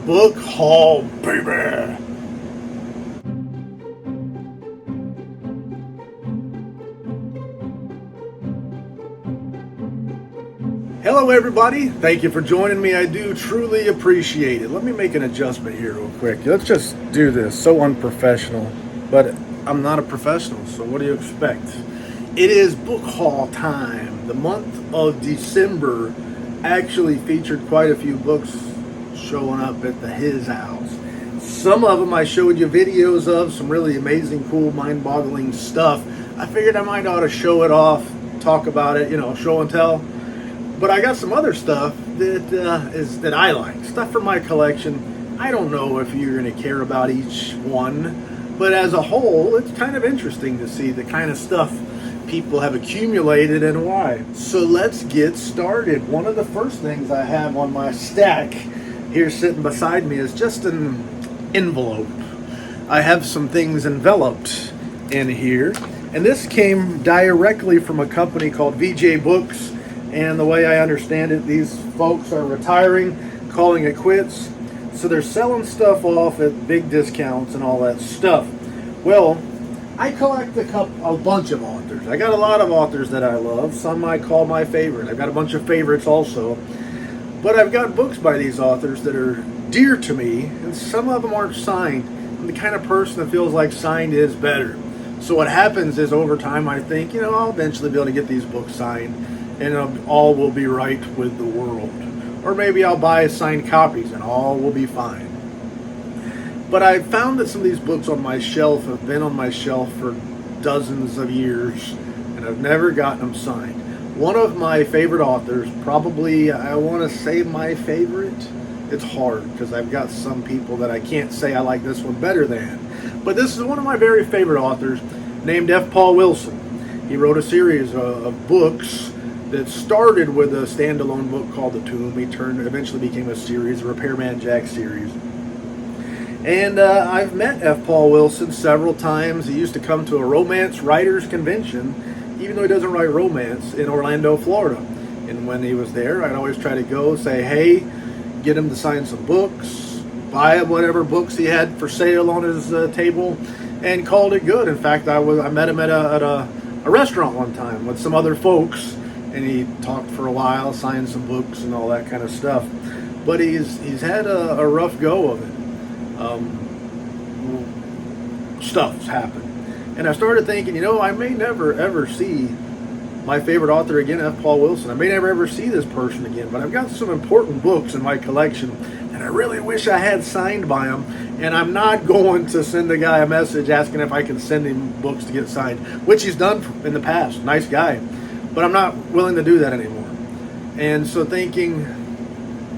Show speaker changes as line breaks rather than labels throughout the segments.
Book haul, baby! Hello everybody, thank you for joining me. I do truly appreciate it. Let me make an adjustment here real quick. Let's just do this. So unprofessional, but I'm not a professional, so what do you expect? It is book haul time. The month of December actually featured quite a few books showing up at his house. Some of them I showed you videos of, some really amazing, cool, mind-boggling stuff. I figured I might ought to show it off, talk about it, show and tell. But I got some other stuff that I like, stuff from my collection. I don't know if you're going to care about each one, but as a whole, it's kind of interesting to see the kind of stuff people have accumulated and why. So let's get started. One of the first things I have on my stack here sitting beside me is just an envelope. I have some things enveloped in here, and this came directly from a company called VJ Books, and the way I understand it, these folks are retiring, calling it quits, so they're selling stuff off at big discounts and all that stuff. Well, I collect a bunch of authors. I got a lot of authors that I love. Some I call my favorite. I've got a bunch of favorites also. But I've got books by these authors that are dear to me, and some of them aren't signed. I'm the kind of person that feels like signed is better. So what happens is over time I think, I'll eventually be able to get these books signed, and all will be right with the world. Or maybe I'll buy signed copies and all will be fine. But I found that some of these books on my shelf have been on my shelf for dozens of years, and I've never gotten them signed. One of my favorite authors, probably, I want to say my favorite. It's hard because I've got some people that I can't say I like this one better than. But this is one of my very favorite authors named F. Paul Wilson. He wrote a series of books that started with a standalone book called The Tomb. He eventually became a series, a Repairman Jack series. And I've met F. Paul Wilson several times. He used to come to a romance writers convention, even though he doesn't write romance, in Orlando, Florida. And when he was there, I'd always try to go, say, hey, get him to sign some books, buy him whatever books he had for sale on his table, and called it good. In fact, I met him at a restaurant one time with some other folks, and he talked for a while, signed some books and all that kind of stuff. But he's had a rough go of it. Stuff's happened. And I started thinking, I may never ever see my favorite author again, F. Paul Wilson. I may never ever see this person again, but I've got some important books in my collection, and I really wish I had signed by him. And I'm not going to send the guy a message asking if I can send him books to get signed, which he's done in the past. Nice guy. But I'm not willing to do that anymore. And so thinking,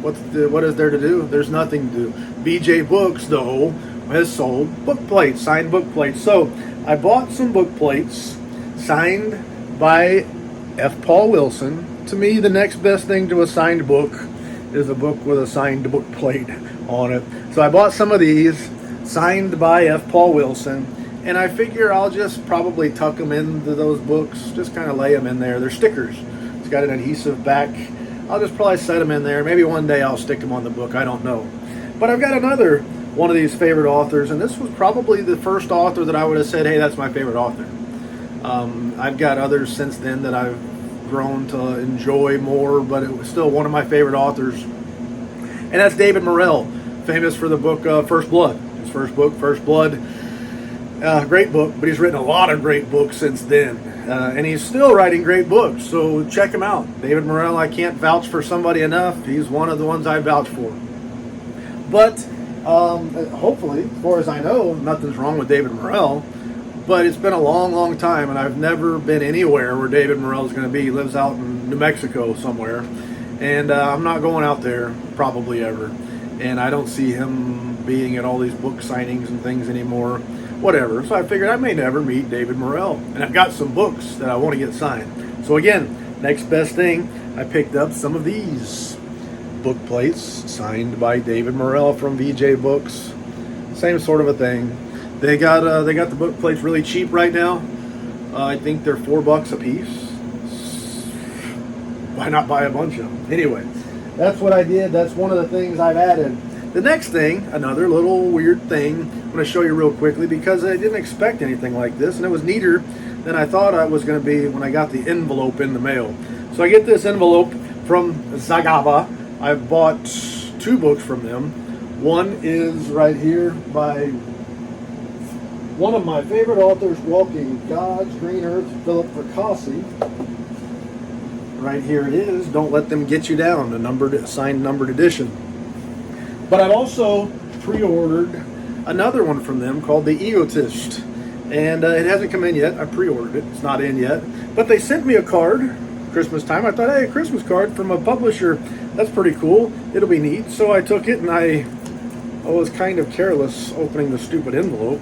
what is there to do? There's nothing to do. VJ Books, though, has sold book plates, signed book plates. So I bought some book plates signed by F. Paul Wilson. To me, the next best thing to a signed book is a book with a signed book plate on it. So I bought some of these signed by F. Paul Wilson, and I figure I'll just probably tuck them into those books, just kind of lay them in there. They're stickers. It's got an adhesive back. I'll just probably set them in there. Maybe one day I'll stick them on the book. I don't know. But I've got another one of these favorite authors, and this was probably the first author that I would have said, hey, that's my favorite author. I've got others since then that I've grown to enjoy more, but it was still one of my favorite authors. And that's David Morrell, famous for the book First Blood. His first book, First Blood. Great book, but he's written a lot of great books since then. And he's still writing great books, so check him out. David Morrell, I can't vouch for somebody enough. He's one of the ones I vouch for. But hopefully, as far as I know, nothing's wrong with David Morrell. But it's been a long, long time, and I've never been anywhere where David Morrell is going to be. He lives out in New Mexico somewhere, and I'm not going out there probably ever. And I don't see him being at all these book signings and things anymore. Whatever. So I figured I may never meet David Morrell, and I've got some books that I want to get signed. So again, next best thing, I picked up some of these book plates signed by David Morrell from VJ Books. Same sort of a thing. They got the book plates really cheap right now. I think they're $4 a piece. Why not buy a bunch of them? Anyway, that's what I did. That's one of the things I've added The next thing, another little weird thing, I'm going to show you real quickly because I didn't expect anything like this, and it was neater than I thought it was going to be when I got the envelope in the mail. So I get this envelope from Zaga. I bought 2 books from them. One is right here by one of my favorite authors, Walking God's Green Earth, Philip Fracassi. Right here it is. Don't Let Them Get You Down, a signed numbered edition. But I've also pre-ordered another one from them called The Egotist. And it hasn't come in yet. I pre-ordered it. It's not in yet. But they sent me a card, Christmas time. I thought, hey, a Christmas card from a publisher. That's pretty cool. It'll be neat. So I took it and I was kind of careless opening the stupid envelope.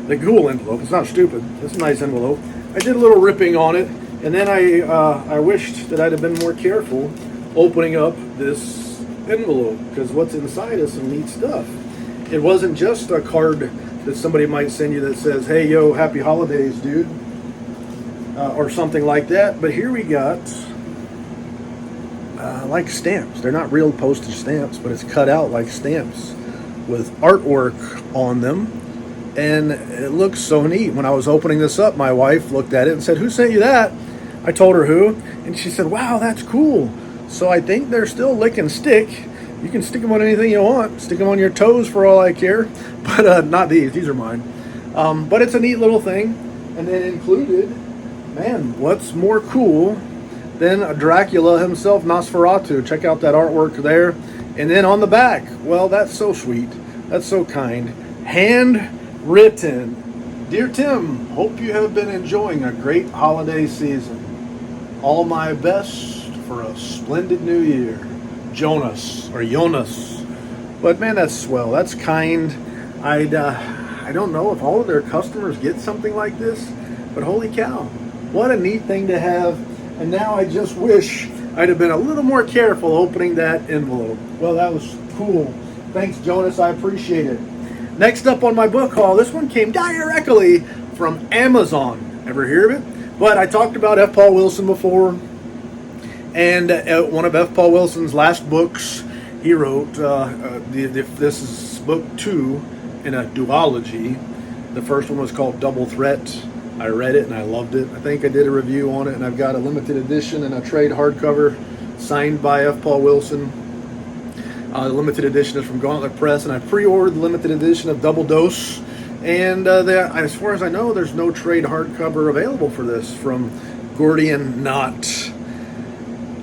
The Ghoul envelope. It's not stupid. It's a nice envelope. I did a little ripping on it. And then I wished that I'd have been more careful opening up this envelope, because what's inside is some neat stuff. It wasn't just a card that somebody might send you that says, hey, yo, happy holidays, dude, or something like that. But here we got like stamps. They're not real postage stamps, but it's cut out like stamps with artwork on them. And it looks so neat. When I was opening this up, my wife looked at it and said, who sent you that? I told her who, and she said, wow, that's cool. So I think they're still lick and stick. You can stick them on anything you want. Stick them on your toes for all I care. But not these. These are mine. But it's a neat little thing. And then included, man, what's more cool than Dracula himself, Nosferatu. Check out that artwork there. And then on the back, well, that's so sweet. That's so kind. Handwritten. Dear Tim, hope you have been enjoying a great holiday season. All my best for a splendid new year. Jonas. But man, that's swell. That's kind. I don't know if all of their customers get something like this, but holy cow, what a neat thing to have. And now I just wish I'd have been a little more careful opening that envelope. Well, that was cool. Thanks, Jonas. I appreciate it. Next up on my book haul, this one came directly from Amazon. Ever hear of it? But I talked about F. Paul Wilson before, and one of F. Paul Wilson's last books, he wrote, this is book 2 in a duology. The first one was called Double Threat. I read it and I loved it. I think I did a review on it, and I've got a limited edition and a trade hardcover signed by F. Paul Wilson. The limited edition is from Gauntlet Press, and I pre-ordered the limited edition of Double Dose. And as far as I know, there's no trade hardcover available for this from Gordian Knot.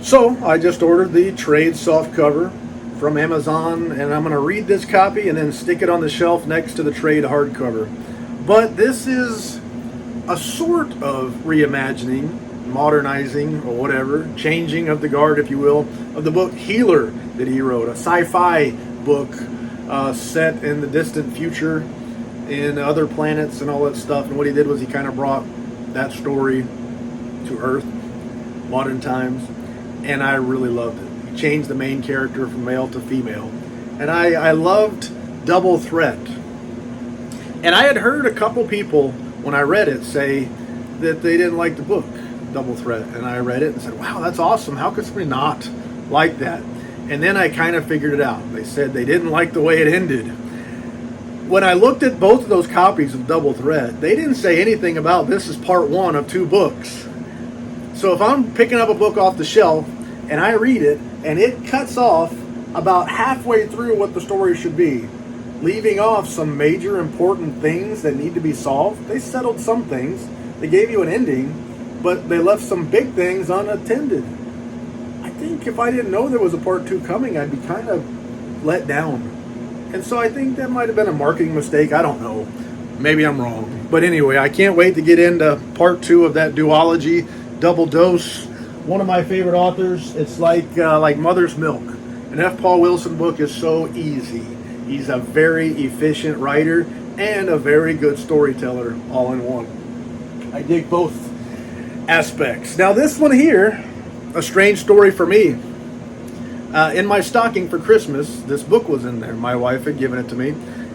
So I just ordered the trade softcover from Amazon, and I'm going to read this copy and then stick it on the shelf next to the trade hardcover. But this is a sort of reimagining, modernizing, or whatever, changing of the guard, if you will, of the book Healer that he wrote, a sci-fi book set in the distant future, in other planets and all that stuff. And what he did was he kind of brought that story to Earth, modern times, and I really loved it. He changed the main character from male to female, and I loved Double Threat. And I had heard a couple people when I read it say that they didn't like the book Double Threat, and I read it and said, wow, that's awesome. How could somebody not like that? And then I kind of figured it out. They said they didn't like the way it ended. When I looked at both of those copies of Double Threat, they didn't say anything about this is part 1 of 2 books. So if I'm picking up a book off the shelf and I read it and it cuts off about halfway through what the story should be, leaving off some major important things that need to be solved, they settled some things, they gave you an ending, but they left some big things unattended. I think if I didn't know there was a part 2 coming, I'd be kind of let down. And so I think that might have been a marketing mistake. I don't know. Maybe I'm wrong. But anyway, I can't wait to get into part 2 of that duology, Double Dose. One of my favorite authors. It's like Mother's Milk. An F. Paul Wilson book is so easy. He's a very efficient writer and a very good storyteller all in one. I dig both aspects. Now this one here, a strange story for me. In my stocking for Christmas, this book was in there. My wife had given it to me,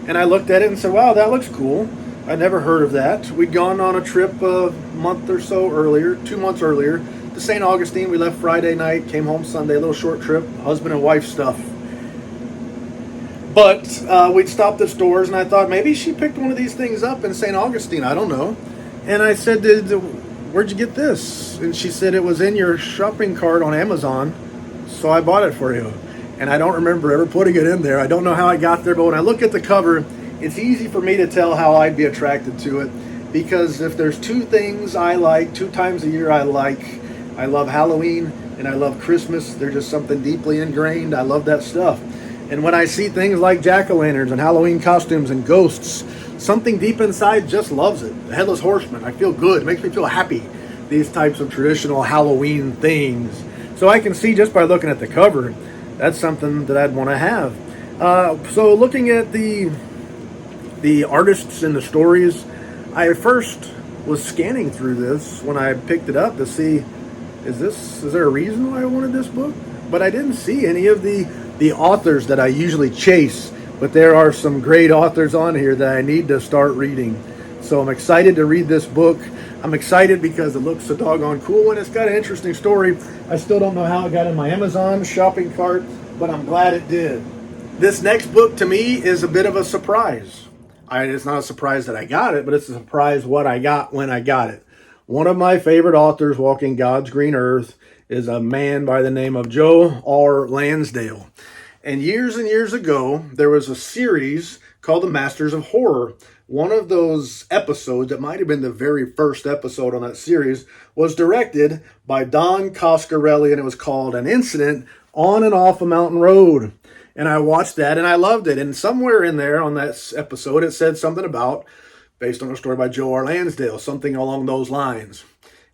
and I looked at it and said, wow, that looks cool. I'd never heard of that. We'd gone on a trip a month or so earlier, 2 months earlier, to St. Augustine. We left Friday night, came home Sunday, a little short trip, husband and wife stuff. But we'd stopped at stores, and I thought maybe she picked one of these things up in St. Augustine. I don't know. And I said, where'd you get this? And she said, it was in your shopping cart on Amazon, so I bought it for you. And I don't remember ever putting it in there. I don't know how I got there, but when I look at the cover, it's easy for me to tell how I'd be attracted to it. Because if there's two things I like, 2 times a year I love Halloween and I love Christmas. They're just something deeply ingrained. I love that stuff. And when I see things like jack-o'-lanterns and Halloween costumes and ghosts, something deep inside just loves it. The Headless Horseman, I feel good. It makes me feel happy. These types of traditional Halloween things. So I can see just by looking at the cover, that's something that I'd want to have. So looking at the artists and the stories, I first was scanning through this when I picked it up to see, is there a reason why I wanted this book? But I didn't see any of the authors that I usually chase. But there are some great authors on here that I need to start reading. So I'm excited to read this book. I'm excited because it looks so doggone cool and it's got an interesting story. I still don't know how it got in my Amazon shopping cart, but I'm glad it did. This next book to me is a bit of a surprise. It's not a surprise that I got it, but it's a surprise what I got when I got it. One of my favorite authors walking God's green earth is a man by the name of Joe R. Lansdale. And years ago, there was a series called The Masters of Horror. One of those episodes, that might have been the very first episode on that series, was directed by Don Coscarelli, and it was called An Incident on and Off a Mountain Road. And I watched that, and I loved it. And somewhere in there on that episode, it said something about, based on a story by Joe R. Lansdale, something along those lines.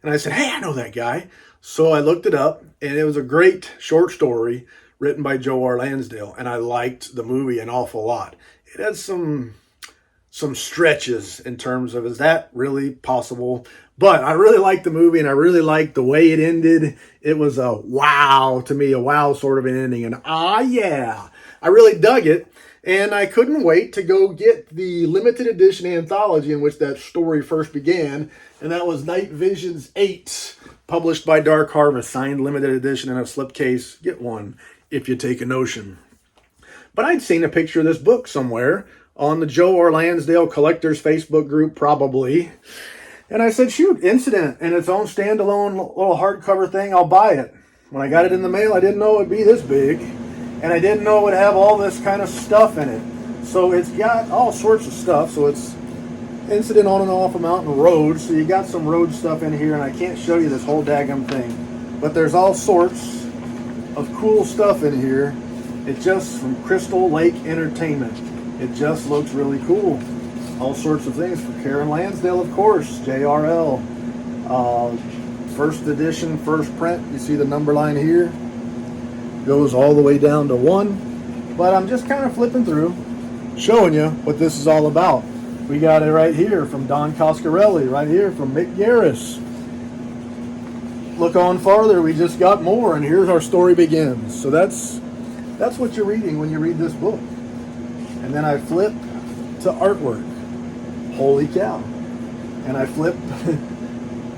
And I said, hey, I know that guy. So I looked it up, and it was a great short story written by Joe R. Lansdale, and I liked the movie an awful lot. It had some stretches in terms of, is that really possible? But I really liked the movie, and I really liked the way it ended. It was a wow to me, a wow sort of an ending, and yeah, I really dug it. And I couldn't wait to go get the limited edition anthology in which that story first began, and that was Night Visions 8, published by Dark Harvest, signed limited edition in a slipcase. Get one if you take a notion. But I'd seen a picture of this book somewhere on the Joe R. Lansdale Collectors Facebook group, probably. And I said, shoot, Incident and its own standalone little hardcover thing, I'll buy it. When I got it in the mail, I didn't know it would be this big. And I didn't know it would have all this kind of stuff in it. So it's got all sorts of stuff. So it's Incident on and Off a Mountain Road. So you got some road stuff in here, and I can't show you this whole daggum thing. But there's all sorts of cool stuff in here. It just, from Crystal Lake Entertainment. It just looks really cool. All sorts of things for Karen Lansdale, of course. JRL. First edition, first print. You see the number line here. Goes all the way down to 1. But I'm just kind of flipping through, showing you what this is all about. We got it right here from Don Coscarelli, right here from Mick Garris. Look on farther, we just got more, and here's our story begins. So that's what you're reading when you read this book. And then I flip to artwork. Holy cow. And I flip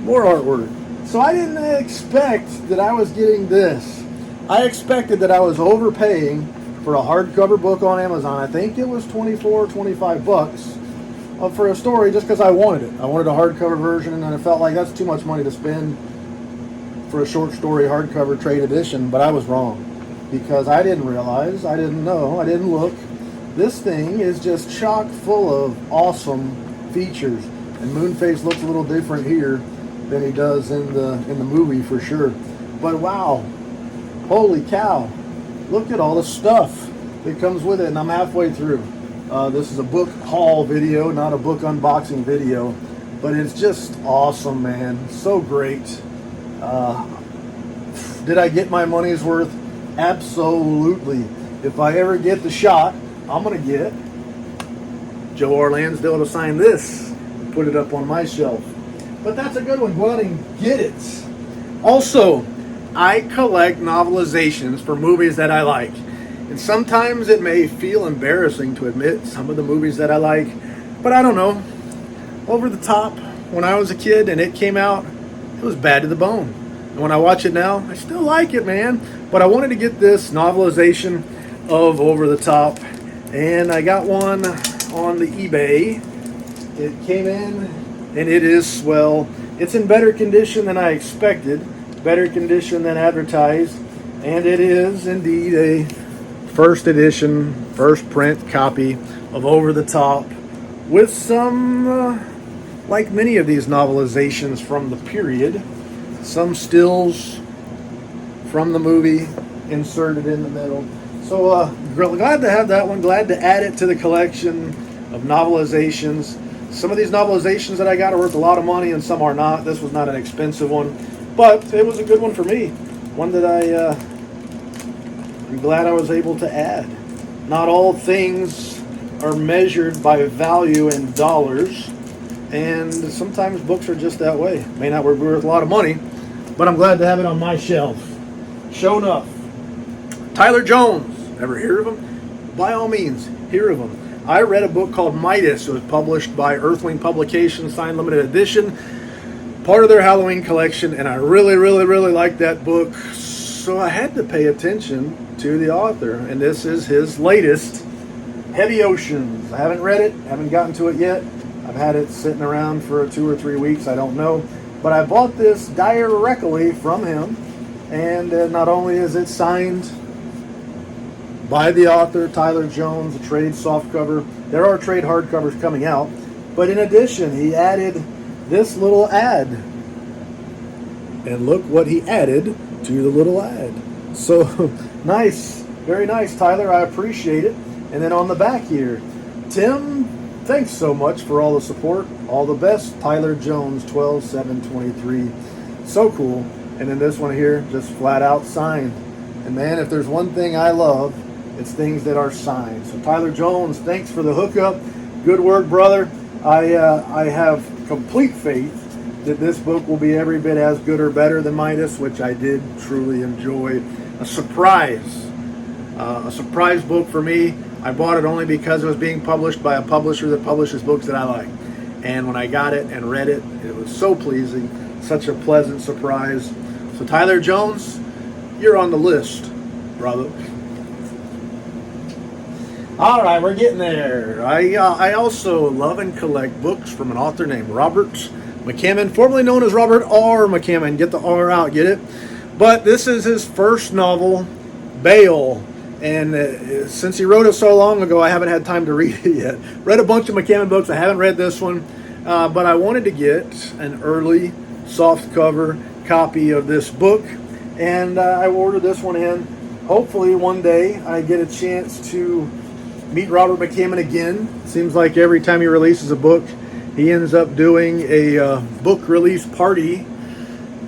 more artwork. So I didn't expect that I was getting this. I expected that I was overpaying for a hardcover book on Amazon. I think it was $24, $25 for a story just because I wanted it. I wanted a hardcover version, and I felt like that's too much money to spend for a short story hardcover trade edition, but I was wrong because I didn't realize, I didn't know, I didn't look. This thing is just chock full of awesome features, and Moonface looks a little different here than he does in the movie for sure. But wow, holy cow, look at all the stuff that comes with it, and I'm halfway through. This is a book haul video, not a book unboxing video, but it's just awesome, man. So great. Did I get my money's worth? Absolutely. If I ever get the shot, I'm going to get Joe R. Lansdale to sign this and put it up on my shelf. But that's a good one. Go out and get it. Also, I collect novelizations for movies that I like. And sometimes it may feel embarrassing to admit some of the movies that I like. But I don't know. Over the Top, when I was a kid and it came out, it was bad to the bone. And when I watch it now, I still like it, man. But I wanted to get this novelization of Over the Top. And I got one on the eBay. It came in, and it is, well, it's in better condition than I expected, better condition than advertised, and it is indeed a first edition, first print copy of Over the Top with some, like many of these novelizations from the period, some stills from the movie inserted in the middle. So glad to have that one, glad to add it to the collection of novelizations. Some of these novelizations that I got are worth a lot of money and some are not. This was not an expensive one, but it was a good one for me. One that I'm glad I was able to add. Not all things are measured by value in dollars, and sometimes books are just that way. May not be worth a lot of money, but I'm glad to have it on my shelf. Sure enough. Tyler Jones, ever hear of him? By all means, hear of him. I read a book called Midas. It was published by Earthling Publications, signed limited edition, part of their Halloween collection, and I really, really, really liked that book, so I had to pay attention to the author, and this is his latest, Heavy Oceans. I haven't read it, haven't gotten to it yet. I've had it sitting around for 2 or 3 weeks, I don't know, but I bought this directly from him, and not only is it signed by the author, Tyler Jones, a trade softcover. There are trade hardcovers coming out. But in addition, he added this little ad. And look what he added to the little ad. So, nice. Very nice, Tyler. I appreciate it. And then on the back here, Tim, thanks so much for all the support. All the best. Tyler Jones, 12/7/23. So cool. And then this one here, just flat out signed. And man, if there's one thing I love, it's things that are signed. So Tyler Jones, thanks for the hookup. Good work, brother. I have complete faith that this book will be every bit as good or better than Midas, which I did truly enjoy. A surprise book for me. I bought it only because it was being published by a publisher that publishes books that I like. And when I got it and read it, it was so pleasing, such a pleasant surprise. So Tyler Jones, you're on the list, brother. All right, we're getting there. I also love and collect books from an author named Robert McCammon, formerly known as Robert R. McCammon. Get the R out, get it? But this is his first novel, Bail. And since he wrote it so long ago, I haven't had time to read it yet. Read a bunch of McCammon books. I haven't read this one. But I wanted to get an early softcover copy of this book. And I ordered this one in. Hopefully one day I get a chance to meet Robert McCammon again. Seems like every time he releases a book, he ends up doing a book release party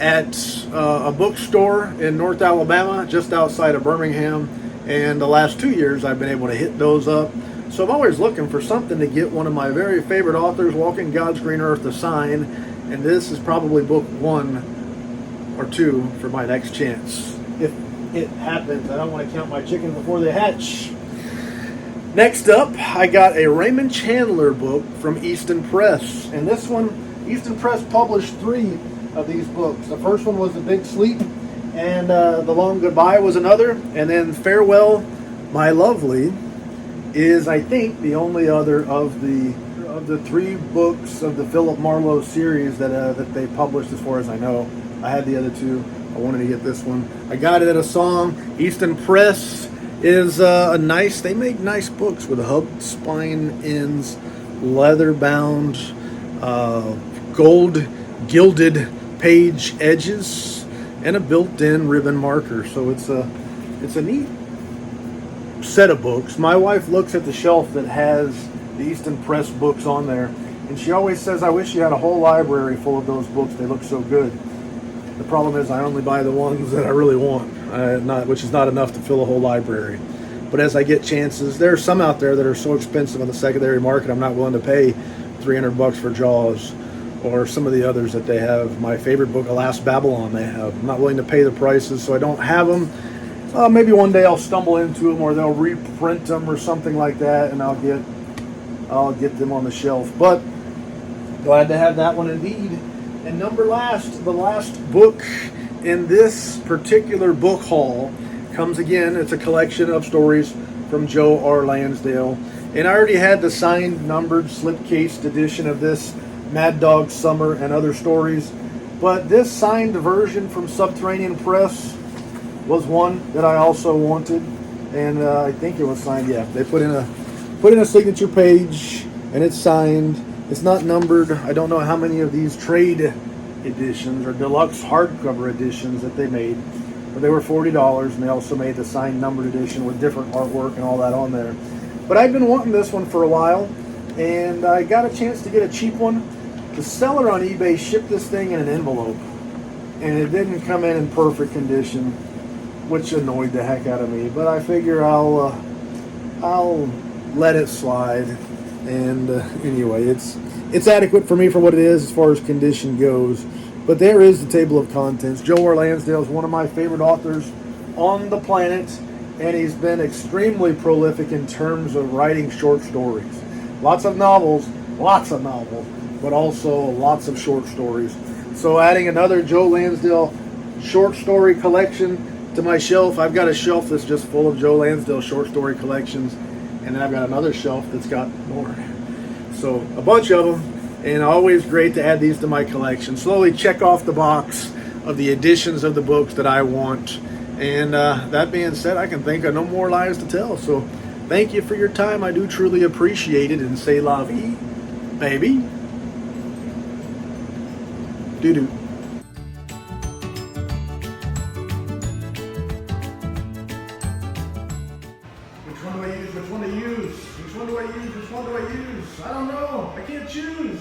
at a bookstore in North Alabama, just outside of Birmingham. And the last 2 years, I've been able to hit those up. So I'm always looking for something to get one of my very favorite authors, Walking God's Green Earth, to sign. And this is probably book 1 or 2 for my next chance, if it happens. I don't want to count my chickens before they hatch. Next up, I got a Raymond Chandler book from Easton Press. And this one, Easton Press published 3 of these books. The first one was The Big Sleep, and The Long Goodbye was another. And then Farewell, My Lovely is, I think, the only other of the 3 books of the Philip Marlowe series that they published, as far as I know. I had the other 2. I wanted to get this one. I got it at a song. Easton Press is a nice, they make nice books with hubbed spine ends, leather bound, gold gilded page edges, and a built-in ribbon marker. So it's a neat set of books. My wife looks at the shelf that has the Easton Press books on there, and she always says, I wish you had a whole library full of those books. They look so good. The problem is I only buy the ones that I really want, which is not enough to fill a whole library. But as I get chances, there are some out there that are so expensive on the secondary market, I'm not willing to pay $300 for Jaws, or some of the others that they have. My favorite book, Alas Babylon, they have. I'm not willing to pay the prices, so I don't have them. Maybe one day I'll stumble into them, or they'll reprint them or something like that, and I'll get them on the shelf. But glad to have that one indeed. And the last book in this particular book haul comes again. It's a collection of stories from Joe R. Lansdale. And I already had the signed, numbered, slip-cased edition of this Mad Dog Summer and Other Stories. But this signed version from Subterranean Press was one that I also wanted. And I think it was signed, yeah. They put in a signature page, and it's signed. It's not numbered. I don't know how many of these trade editions or deluxe hardcover editions that they made. But they were $40, and they also made the signed numbered edition with different artwork and all that on there. But I've been wanting this one for a while, and I got a chance to get a cheap one. The seller on eBay shipped this thing in an envelope, and it didn't come in perfect condition, which annoyed the heck out of me. But I figure I'll let it slide. And anyway, it's adequate for me for what it is as far as condition goes. But there is the table of contents. Joe R. Lansdale is one of my favorite authors on the planet, and he's been extremely prolific in terms of writing short stories. Lots of novels, but also lots of short stories. So adding another Joe Lansdale short story collection to my shelf. I've got a shelf that's just full of Joe Lansdale short story collections, and then I've got another shelf that's got more. So a bunch of them, and always great to add these to my collection. Slowly check off the box of the editions of the books that I want. And that being said, I can think of no more lies to tell. So thank you for your time. I do truly appreciate it. And say la vie, baby. Doo-doo. Which one do I use? Which one do I use? Which one do I use? Which one do I use? I don't know. I can't choose.